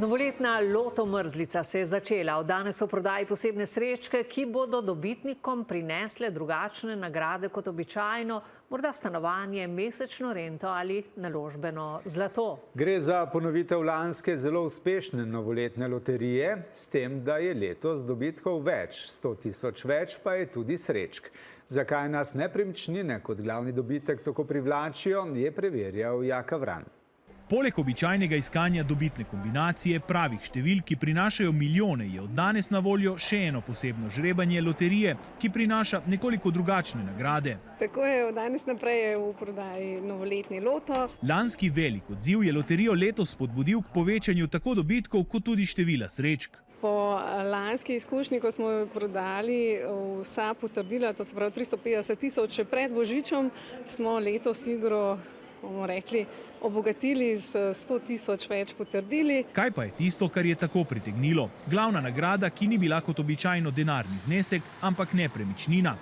Novoletna loto mrzlica se je začela. Od danes so v prodaji posebne srečke, ki bodo dobitnikom prinesle drugačne nagrade kot običajno, morda stanovanje, mesečno rento ali naložbeno zlato. Gre za ponovitev lanske zelo uspešne novoletne loterije, s tem, da je letos dobitkov več, 100 tisoč več pa je tudi srečk. Zakaj nas nepremičnine kot glavni dobitek tako privlačijo, je preverjal Jaka Vran. Poleg običajnega iskanja dobitne kombinacije pravih števil, ki prinašajo milijone, je od danes na voljo še eno posebno žrebanje loterije, ki prinaša nekoliko drugačne nagrade. Tako je, od danes naprej je v prodaji novoletni loto. Lanski velik odziv je loterijo letos spodbudil k povečanju tako dobitkov kot tudi števila srečk. Po lanski izkušnji, ko smo prodali vsa potrdila, to se pravi 350 tisoč pred božičem, smo letos igro, bomo rekli, obogatili z 100 tisoč več potrdili. Kaj pa je tisto, kar je tako pritegnilo? Glavna nagrada, ki ni bila kot običajno denarni znesek, ampak nepremičnina.